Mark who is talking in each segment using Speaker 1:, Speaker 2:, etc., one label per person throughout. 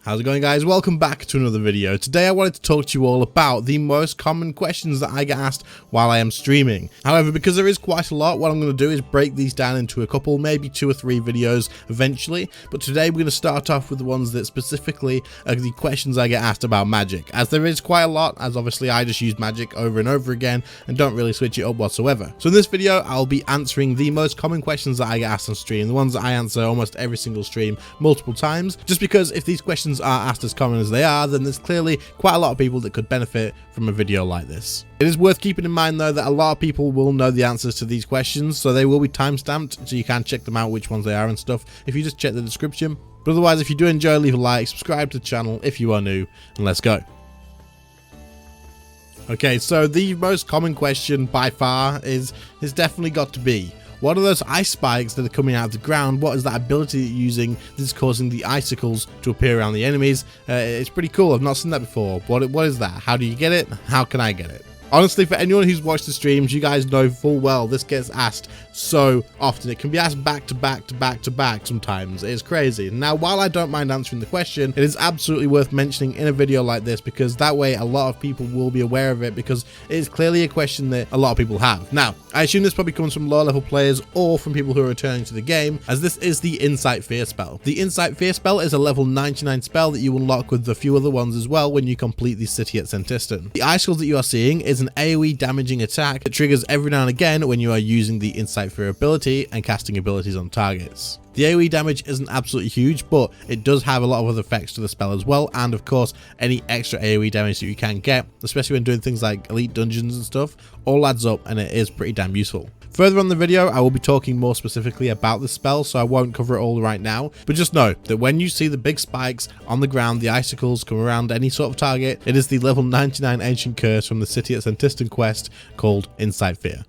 Speaker 1: How's it going, guys? Welcome back to another video. Today I wanted to talk to you all about the most common questions that I get asked while I am streaming. However, because there is quite a lot, what I'm going to do is break these down into a couple, maybe 2 or 3 videos eventually. But today we're going to start off with the ones that specifically are the questions I get asked about magic, as there is quite a lot, as obviously I just use magic over and over again and don't really switch it up whatsoever. So in this video, I'll be answering the most common questions that I get asked on stream, the ones that I answer almost every single stream multiple times, just because if these questions are asked as common as they are, then there's clearly quite a lot of people that could benefit from a video like this. It is worth keeping in mind though that a lot of people will know the answers to these questions, so they will be timestamped, so you can check them out which ones they are and stuff if you just check the description. But otherwise, if you do enjoy, leave a like, subscribe to the channel if you are new, and let's go. Okay, so the most common question by far is definitely got to be, what are those ice spikes that are coming out of the ground? What is that ability that you're using that is causing the icicles to appear around the enemies? It's pretty cool. I've not seen that before. What is that? How do you get it? How can I get it? Honestly, for anyone who's watched the streams, you guys know full well this gets asked so often. It can be asked back to back to back to back sometimes. It's crazy. Now, while I don't mind answering the question, it is absolutely worth mentioning in a video like this, because that way a lot of people will be aware of it, because it is clearly a question that a lot of people have. Now, I assume this probably comes from lower level players or from people who are returning to the game, as this is the Insight Fear spell. The Insight Fear spell is a level 99 spell that you unlock with a few other ones as well when you complete the city at Sentiston. The icicles that you are seeing is an AoE damaging attack that triggers every now and again when you are using the Insight Fear ability and casting abilities on targets. The AoE damage isn't absolutely huge, but it does have a lot of other effects to the spell as well, and of course any extra AoE damage that you can get, especially when doing things like elite dungeons and stuff, all adds up and it is pretty damn useful. Further on in the video, I will be talking more specifically about the spell, so I won't cover it all right now, but just know that when you see the big spikes on the ground, the icicles come around any sort of target, it is the level 99 ancient curse from the city at Sentiston quest called Insight Fear.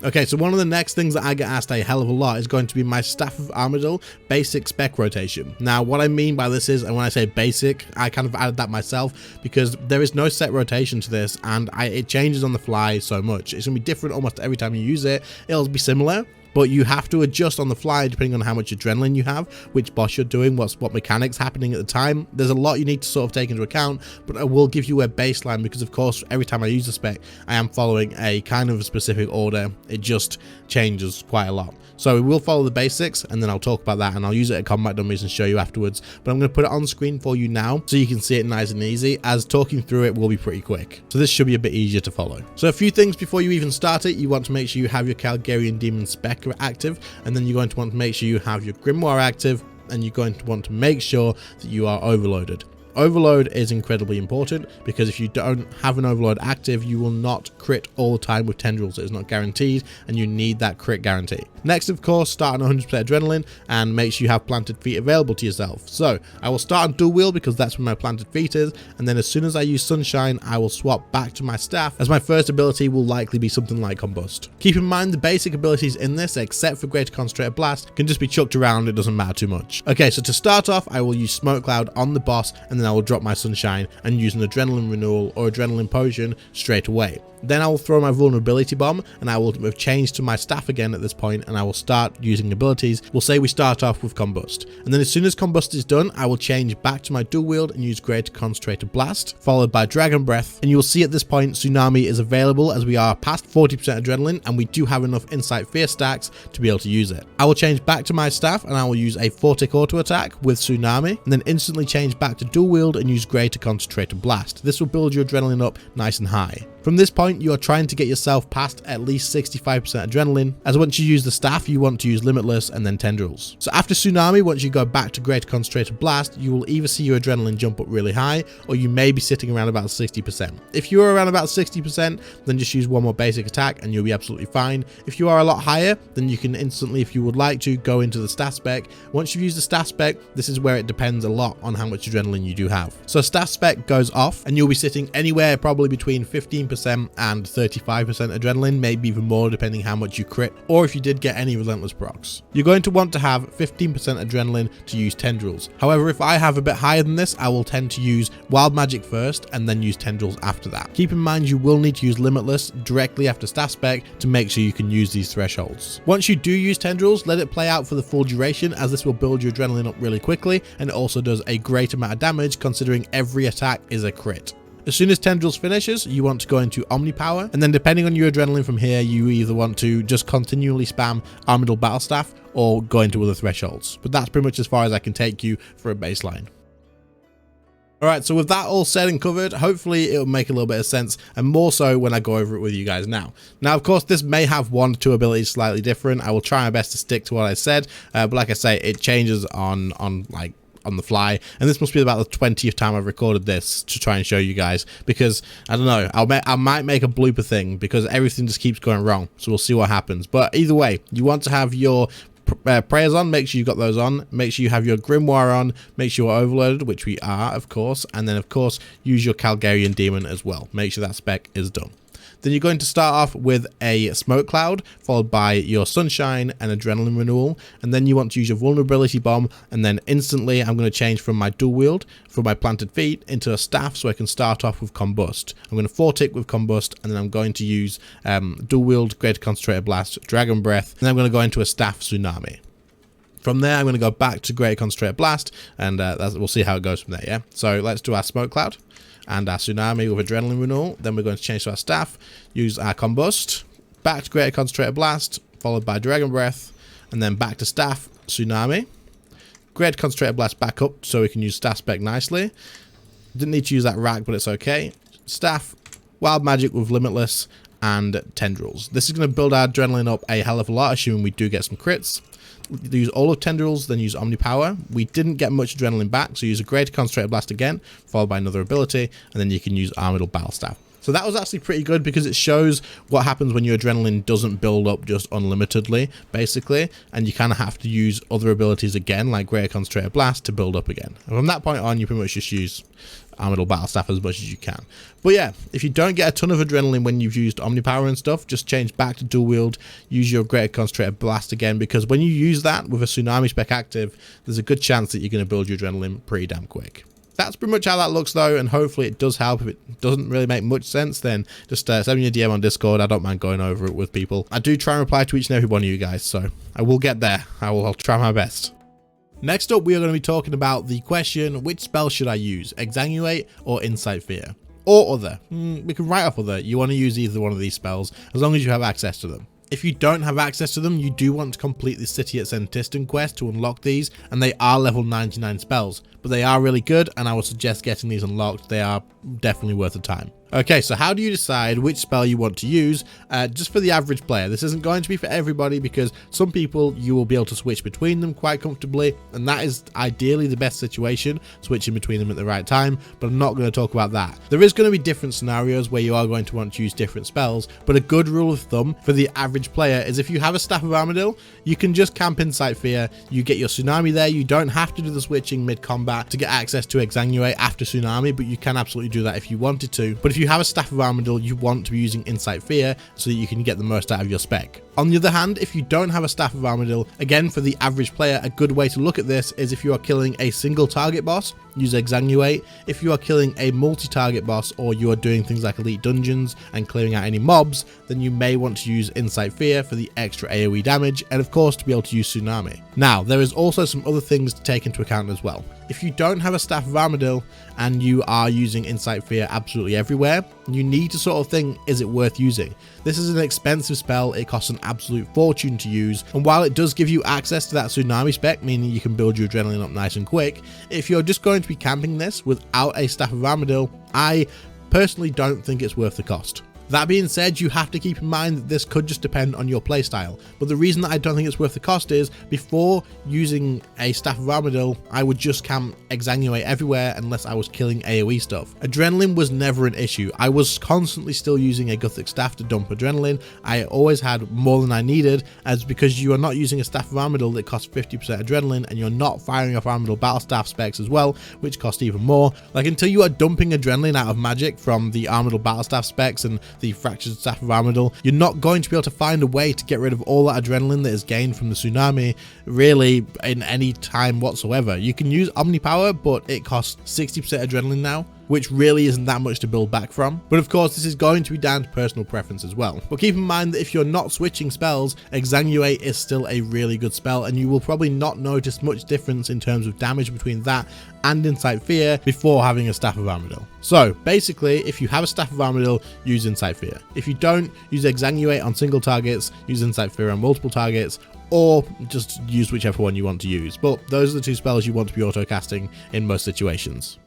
Speaker 1: Okay, so one of the next things that I get asked a hell of a lot is going to be my Staff of Armadyl basic spec rotation. Now, what I mean by this is, and when I say basic, I kind of added that myself, because there is no set rotation to this, and it changes on the fly so much. It's going to be different almost every time you use it. It'll be similar, but you have to adjust on the fly depending on how much adrenaline you have, which boss you're doing, what mechanics happening at the time. There's a lot you need to sort of take into account, but I will give you a baseline, because of course every time I use the spec I am following a kind of a specific order. It just changes quite a lot. So we will follow the basics, and then I'll talk about that, and I'll use it at combat dummies and show you afterwards, but I'm going to put it on screen for you now so you can see it nice and easy, as talking through it will be pretty quick. So this should be a bit easier to follow. So a few things before you even start it: you want to make sure you have your Calgarian Demon spec active, and then you're going to want to make sure you have your Grimoire active, and you're going to want to make sure that you are overloaded. Overload is incredibly important, because if you don't have an overload active, you will not crit all the time with tendrils. It is not guaranteed, and you need that crit guarantee. Next, of course, start on 100% adrenaline and make sure you have planted feet available to yourself. So I will start on dual wield, because that's where my planted feet is, and then as soon as I use sunshine, I will swap back to my staff, as my first ability will likely be something like combust. Keep in mind the basic abilities in this, except for greater concentrated blast, can just be chucked around. It doesn't matter too much. Okay, so to start off, I will use smoke cloud on the boss, and then I will drop my sunshine and use an adrenaline renewal or adrenaline potion straight away. Then I will throw my vulnerability bomb, and I will have changed to my staff again at this point, and I will start using abilities. We'll say we start off with combust, and then as soon as combust is done, I will change back to my dual wield and use greater concentrated blast, followed by dragon breath. And you will see at this point tsunami is available, as we are past 40% adrenaline and we do have enough Insight Fear stacks to be able to use it. I will change back to my staff, and I will use a 4-tick auto attack with tsunami, and then instantly change back to dual wield and use greater concentrated blast. This will build your adrenaline up nice and high. From this point, you are trying to get yourself past at least 65% adrenaline, as once you use the staff, you want to use limitless and then tendrils. So after tsunami, once you go back to greater concentrated blast, you will either see your adrenaline jump up really high, or you may be sitting around about 60%. If you are around about 60%, then just use one more basic attack and you'll be absolutely fine. If you are a lot higher, then you can instantly, if you would like to, go into the staff spec. Once you've used the staff spec, this is where it depends a lot on how much adrenaline you do have. So staff spec goes off, and you'll be sitting anywhere probably between 15% and 35% adrenaline, maybe even more depending how much you crit, or if you did get any relentless procs. You're going to want to have 15% adrenaline to use tendrils. However, if I have a bit higher than this, I will tend to use wild magic first and then use tendrils after that. Keep in mind you will need to use limitless directly after staff spec to make sure you can use these thresholds. Once you do use tendrils, let it play out for the full duration, as this will build your adrenaline up really quickly, and it also does a great amount of damage considering every attack is a crit. As soon as tendrils finishes, you want to go into omni power, and then depending on your adrenaline from here, you either want to just continually spam Armadyl battle staff or go into other thresholds. But that's pretty much as far as I can take you for a baseline. Alright, so with that all said and covered, hopefully it'll make a little bit of sense, and more so when I go over it with you guys now. Now, of course, this may have 1 or 2 abilities slightly different. I will try my best to stick to what I said, but like I say, it changes on the fly, and this must be about the 20th time I've recorded this to try and show you guys, because I don't know, I might make a blooper thing because everything just keeps going wrong, so we'll see what happens. But either way, you want to have your prayers on, make sure you've got those on, make sure you have your grimoire on, make sure you're overloaded, which we are of course, and then of course use your Calgarian demon as well. Make sure that spec is done. Then you're going to start off with a smoke cloud, followed by your sunshine and adrenaline renewal, and then you want to use your vulnerability bomb, and then instantly I'm going to change from my dual wield from my planted feet into a staff, so I can start off with combust. I'm going to 4-tick with combust, and then I'm going to use dual wield, greater concentrated blast, dragon breath, and then I'm going to go into a staff tsunami. From there, I'm going to go back to greater concentrated blast, and we'll see how it goes from there. Yeah, so let's do our smoke cloud and our tsunami with adrenaline renewal. Then we're going to change to our staff, use our combust, back to greater concentrated blast, followed by dragon breath, and then back to staff, tsunami, greater concentrated blast back up so we can use staff spec nicely. Didn't need to use that rack, but it's okay. Staff, wild magic with limitless, and tendrils. This is going to build our adrenaline up a hell of a lot, assuming we do get some crits. Use all of tendrils, then use omni power. We didn't get much adrenaline back, so use a greater concentrated blast again, followed by another ability, and then you can use Armadyl battle staff. So that was actually pretty good because it shows what happens when your adrenaline doesn't build up just unlimitedly, basically, and you kind of have to use other abilities again, like greater concentrated blast, to build up again. And from that point on, you pretty much just use Armadyl battle staff as much as you can. But yeah, if you don't get a ton of adrenaline when you've used omni power and stuff, just change back to dual wield, use your greater concentrated blast again, because when you use that with a tsunami spec active, there's a good chance that you're going to build your adrenaline pretty damn quick. That's pretty much how that looks though, and hopefully it does help. If it doesn't really make much sense, then just send me a DM on Discord. I don't mind going over it with people. I do try and reply to each and every one of you guys, so I will get there. I'll try my best. Next up, we are going to be talking about the question, which spell should I use, Exsanguinate or Insight Fear? Or other. We can write off other. You want to use either one of these spells, as long as you have access to them. If you don't have access to them, you do want to complete the City at Sentiston quest to unlock these, and they are level 99 spells, but they are really good, and I would suggest getting these unlocked. They are definitely worth the time. Okay, so how do you decide which spell you want to use just for the average player? This isn't going to be for everybody, because some people you will be able to switch between them quite comfortably, and that is ideally the best situation, switching between them at the right time, but I'm not going to talk about that. There is going to be different scenarios where you are going to want to use different spells, but a good rule of thumb for the average player is if you have a Staff of Armadyl, you can just camp Insight Fear, you get your Tsunami there, you don't have to do the switching mid-combat to get access to Exsanguinate after Tsunami, but you can absolutely do that if you wanted to. But if you have a Staff of Armadyl, you want to be using Insight Fear so that you can get the most out of your spec. On the other hand, if you don't have a Staff of Armadyl, again, for the average player, a good way to look at this is if you are killing a single target boss, use Exsanguinate. If you are killing a multi-target boss, or you are doing things like Elite Dungeons and clearing out any mobs, then you may want to use Insight Fear for the extra AoE damage, and of course to be able to use Tsunami. Now, there is also some other things to take into account as well. If you don't have a Staff of Armadyl and you are using Insight Fear absolutely everywhere, you need to sort of think, is it worth using? This is an expensive spell, it costs an absolute fortune to use, and while it does give you access to that Tsunami spec, meaning you can build your adrenaline up nice and quick, if you're just going to be camping this without a Staff of Armadyl, I personally don't think it's worth the cost. That being said, you have to keep in mind that this could just depend on your playstyle, but the reason that I don't think it's worth the cost is, before using a Staff of Armadyl, I would just camp Exsanguinate everywhere unless I was killing AoE stuff. Adrenaline was never an issue. I was constantly still using a Gothic Staff to dump adrenaline. I always had more than I needed, as because you are not using a Staff of Armadyl that costs 50% adrenaline, and you're not firing off Armadyl battle staff specs as well, which cost even more. Like, until you are dumping adrenaline out of magic from the Armadyl battle staff specs and the Fractured Staff of Armadyl, you're not going to be able to find a way to get rid of all that adrenaline that is gained from the tsunami really in any time whatsoever. You can use Omni Power, but it costs 60% adrenaline now, which really isn't that much to build back from. But of course, this is going to be down to personal preference as well. But keep in mind that if you're not switching spells, Exsanguinate is still a really good spell, and you will probably not notice much difference in terms of damage between that and Insight Fear before having a Staff of Armadyl. So basically, if you have a Staff of Armadyl, use Insight Fear. If you don't, use Exsanguinate on single targets, use Insight Fear on multiple targets, or just use whichever one you want to use. But those are the two spells you want to be auto-casting in most situations.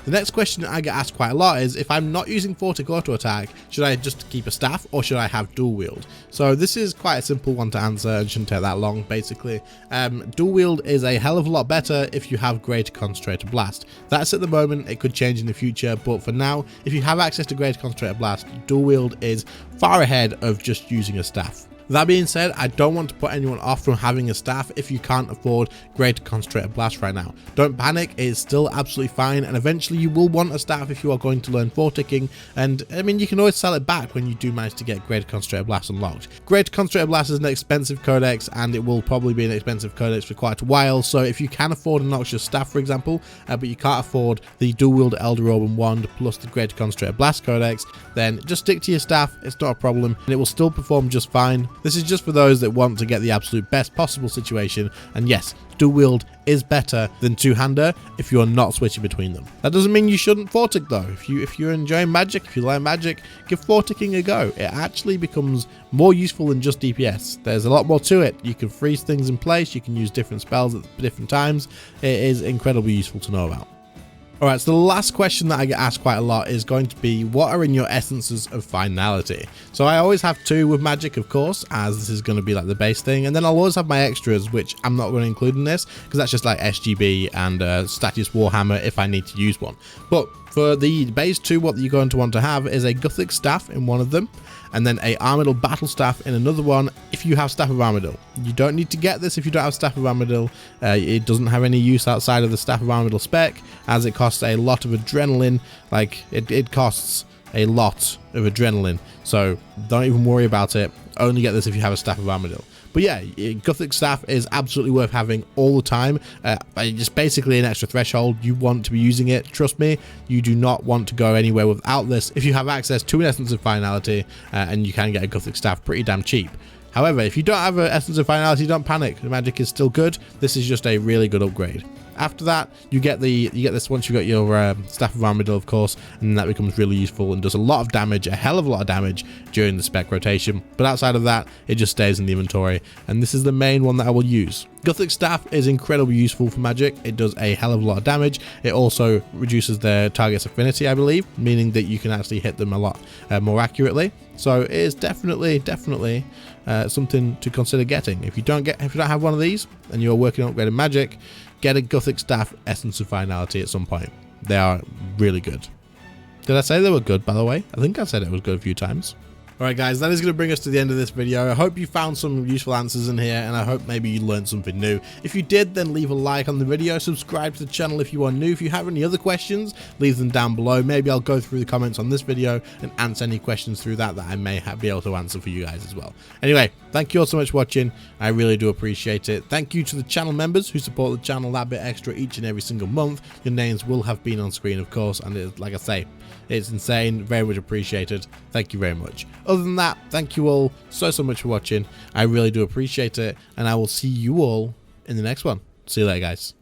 Speaker 1: The next question I get asked quite a lot is, if I'm not using Photic auto attack, should I just keep a staff or should I have dual wield? So this is quite a simple one to answer and shouldn't take that long basically. Dual wield is a hell of a lot better if you have Greater Concentrated Blast. That's at the moment, it could change in the future, but for now, if you have access to Greater Concentrated Blast, dual wield is far ahead of just using a staff. That being said, I don't want to put anyone off from having a staff if you can't afford Greater Concentrated Blast right now. Don't panic, it is still absolutely fine, and eventually you will want a staff if you are going to learn Photicking, and I mean, you can always sell it back when you do manage to get Greater Concentrated Blast unlocked. Greater Concentrated Blast is an expensive codex, and it will probably be an expensive codex for quite a while, so if you can afford a Noxious Staff, for example, but you can't afford the Dual Wield Elder Orb and Wand plus the Greater Concentrated Blast codex, then just stick to your staff, it's not a problem, and it will still perform just fine. This is just for those that want to get the absolute best possible situation, and yes, dual wield is better than two-hander if you're not switching between them. That doesn't mean you shouldn't Photic though. If you're enjoying magic, if you like magic, give Photicking a go. It actually becomes more useful than just DPS. There's a lot more to it. You can freeze things in place, you can use different spells at different times. It is incredibly useful to know about. Alright, so the last question that I get asked quite a lot is going to be, what are in your essences of finality? So I always have two with magic, of course, as this is going to be like the base thing, and then I'll always have my extras, which I'm not going to include in this, because that's just like SGB and Statius Warhammer if I need to use one. But for the base two, what you're going to want to have is a Gothic Staff in one of them, and then a Armadyl Battle Staff in another one if you have Staff of Armadyl. You don't need to get this if you don't have Staff of Armadyl. It doesn't have any use outside of the Staff of Armadyl spec, as it costs a lot of adrenaline. Like, it costs a lot of adrenaline, so don't even worry about it. Only get this if you have a Staff of Armadyl. But yeah, Gothic Staff is absolutely worth having all the time. Just basically an extra threshold. You want to be using it. Trust me, you do not want to go anywhere without this if you have access to an Essence of Finality, and you can get a Gothic Staff pretty damn cheap. However, if you don't have an Essence of Finality, don't panic. The magic is still good. This is just a really good upgrade. After that, you get this once you've got your Staff of Armadyl, of course, and that becomes really useful and does a lot of damage, a hell of a lot of damage during the spec rotation. But outside of that, it just stays in the inventory, and this is the main one that I will use. Gothic Staff is incredibly useful for magic. It does a hell of a lot of damage. It also reduces their target's affinity, I believe, meaning that you can actually hit them a lot more accurately. So it is definitely something to consider getting. If you don't have one of these and you're working on upgrading magic, get a Gothic Staff Essence of Finality at some point. They are really good. Did I say they were good, by the way? I think I said it was good a few times. Alright guys, that is going to bring us to the end of this video. I hope you found some useful answers in here, and I hope maybe you learned something new. If you did, then leave a like on the video, subscribe to the channel if you are new. If you have any other questions, leave them down below. Maybe I'll go through the comments on this video and answer any questions through that I may be able to answer for you guys as well. Anyway, thank you all so much for watching. I really do appreciate it. Thank you to the channel members who support the channel that bit extra each and every single month. Your names will have been on screen, of course, and like I say, it's insane. Very much appreciated. Thank you very much. Other than that, thank you all so much for watching. I really do appreciate it, and I will see you all in the next one. See you later, guys.